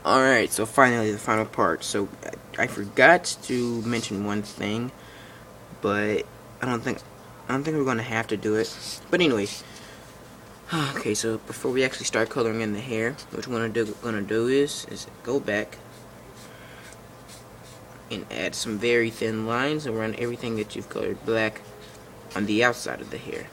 Alright, so finally the final part. So I forgot to mention one thing, but I don't think we're gonna have to do it. But anyways, okay. So before we actually start coloring in the hair, what we're gonna do is go back and add some very thin lines around everything that you've colored black on the outside of the hair.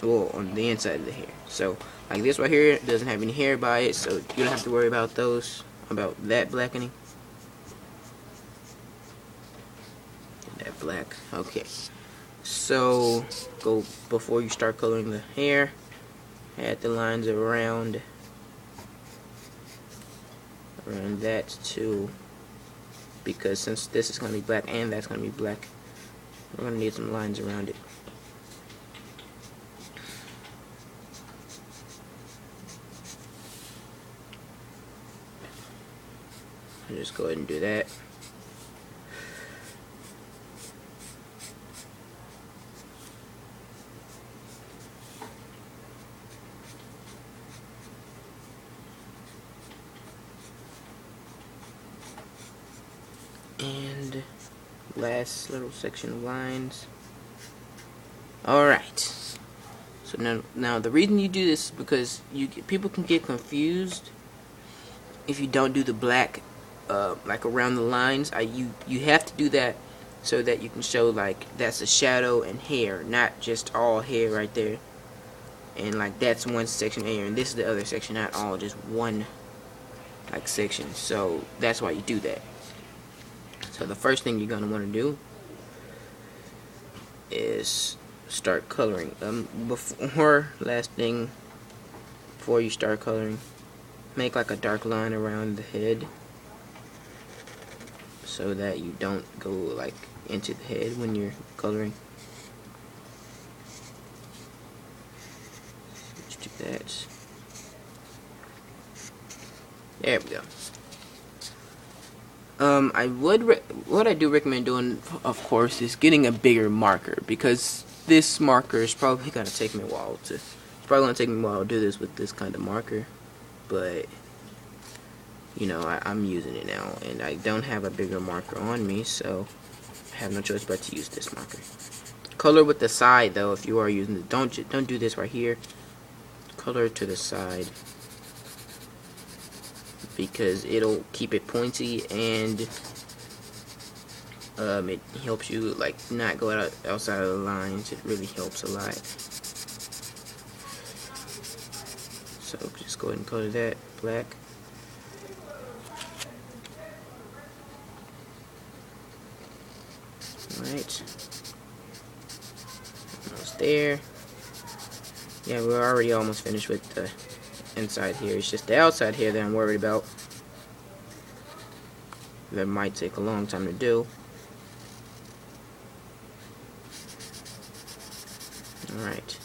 Well, on the inside of the hair. So like this right here doesn't have any hair by it, so you don't have to worry about about that blackening. That black. Okay. So go before you start coloring the hair, add the lines around that too, because since this is going to be black and that's going to be black, we're going to need some lines around it. I'll just go ahead and do that. And last little section of lines. Alright. So now the reason you do this is because people can get confused if you don't do the black like around the lines. You have to do that so that you can show like that's a shadow and hair, not just all hair right there. And like that's one section of hair and this is the other section, not all just one like section. So that's why you do that. So the first thing you're gonna want to do is start coloring. Before you start coloring, make like a dark line around the head so that you don't go like into the head when you're coloring. Let's do that. There we go. What I do recommend doing, of course, is getting a bigger marker, because this marker is probably gonna take me a while to. It's probably gonna take me a while to do this with this kind of marker, but you know I'm using it now, and I don't have a bigger marker on me, so I have no choice but to use this marker. Color with the side though, if you are using it. Don't do this right here. Color to the side, because it'll keep it pointy and it helps you like not go outside of the lines. It really helps a lot. So just go ahead and color that black. Alright. Almost there. Yeah, we're already almost finished with the inside here. It's just the outside here that I'm worried about. That might take a long time to do. Alright.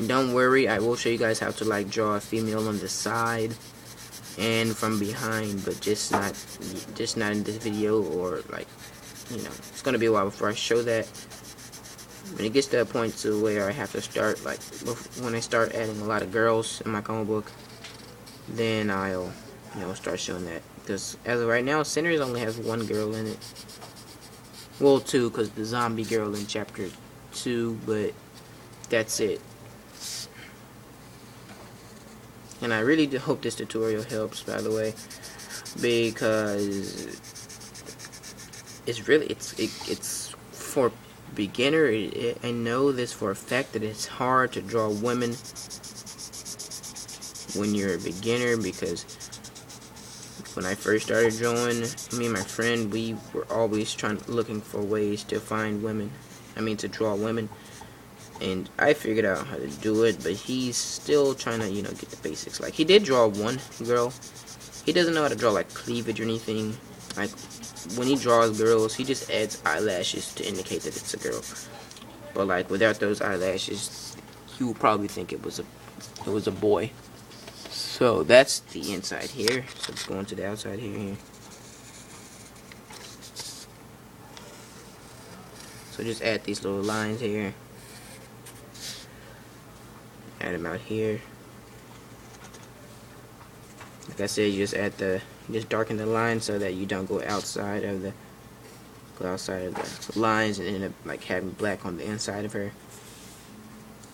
Don't worry, I will show you guys how to like draw a female on the side and from behind, but just not in this video, or like, you know, it's gonna be a while before I show that. When it gets to a point to where I have to start, like when I start adding a lot of girls in my comic book, then I'll, you know, start showing that. Because as of right now, Sinners only has one girl in it. Well, two, because the zombie girl in chapter 2, but that's it. And I really do hope this tutorial helps, by the way, because it's for beginner. I know this for a fact that it's hard to draw women when you're a beginner, because when I first started drawing, me and my friend, we were always looking for ways to find women. To draw women. And I figured out how to do it, but he's still trying to, you know, get the basics. Like, he did draw one girl. He doesn't know how to draw, like, cleavage or anything. Like, when he draws girls, he just adds eyelashes to indicate that it's a girl. But, like, without those eyelashes, you would probably think it was a boy. So, that's the inside here. So, let's go into the outside here. So, just add these little lines here. Add them out here. Like I said, you just darken the line so that you don't go outside of the lines and end up like having black on the inside of her.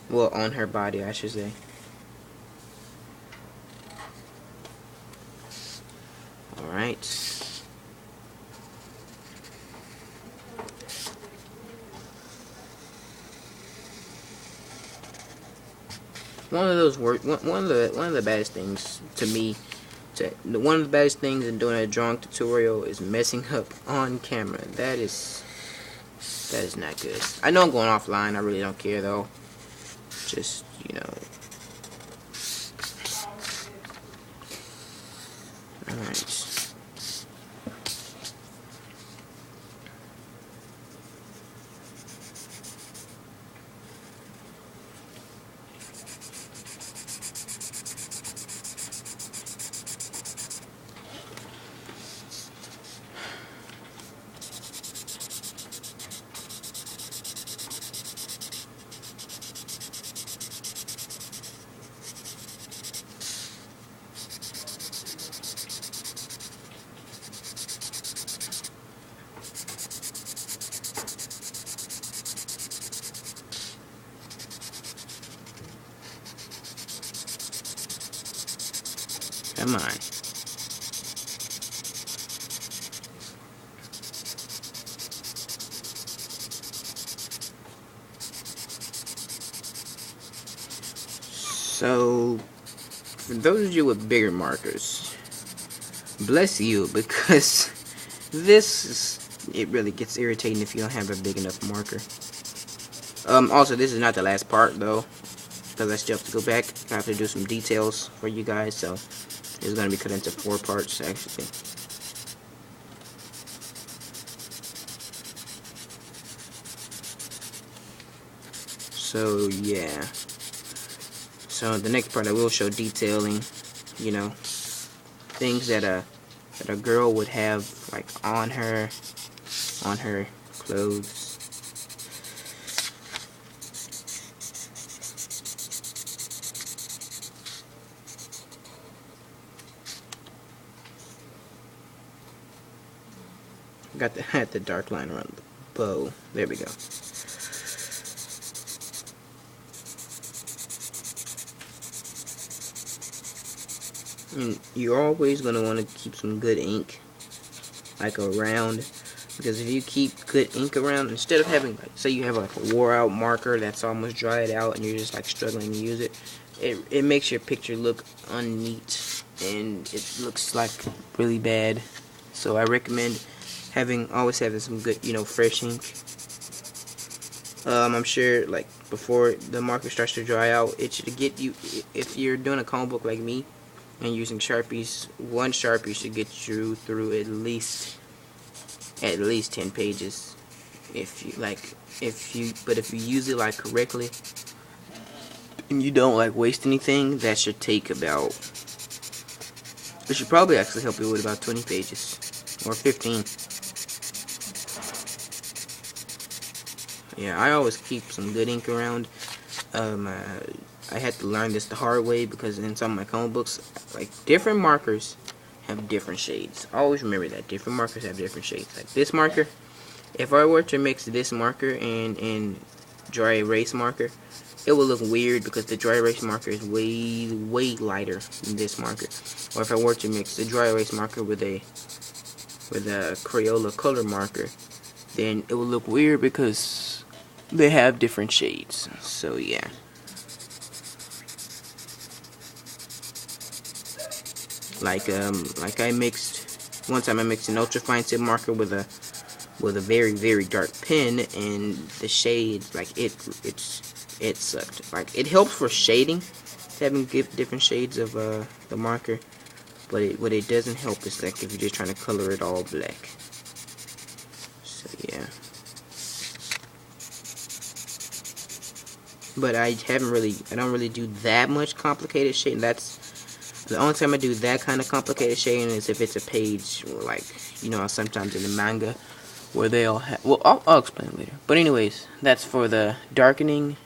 Well, on her body, I should say. Alright. One of the baddest things to me, one of the baddest things in doing a drawing tutorial is messing up on camera. That is not good. I know I'm going offline. I really don't care though. Just, you know. Alright. Come on. So, for those of you with bigger markers, bless you, because it really gets irritating if you don't have a big enough marker. Also, this is not the last part though, because I still have to go back. I have to do some details for you guys, so it's going to be cut into 4 parts actually. So yeah. So the next part I will show detailing, you know, things that a girl would have like on her clothes. Got the dark line around the bow. There we go. And you're always going to want to keep some good ink like around, because if you keep good ink around, instead of having like, say you have like a wore out marker that's almost dried out and you're just like struggling to use it, it makes your picture look unneat and it looks like really bad. So I recommend always having some good, you know, fresh ink. I'm sure like before the marker starts to dry out, it should get you, if you're doing a comic book like me and using Sharpies, one Sharpie should get you through at least 10 pages. If you use it like correctly and you don't like waste anything, that should take about, it should probably actually help you with about 20 pages or 15. Yeah, I always keep some good ink around. I had to learn this the hard way because in some of my comic books, like, different markers have different shades. Always remember that. Different markers have different shades. Like this marker, if I were to mix this marker and dry erase marker, it will look weird because the dry erase marker is way lighter than this marker. Or if I were to mix the dry erase marker with a Crayola color marker, then it will look weird because they have different shades. So yeah. Like I mixed one time, I mixed an ultra fine tip marker with a very dark pen, and the shade, like it sucked. Like, it helps for shading, having different shades of the marker, but what it doesn't help is like if you're just trying to color it all black. So yeah. But I don't really do that much complicated shading. That's the only time I do that kind of complicated shading is if it's a page, like, you know, sometimes in the manga where they'll have, well, I'll explain later. But anyways, that's for the darkening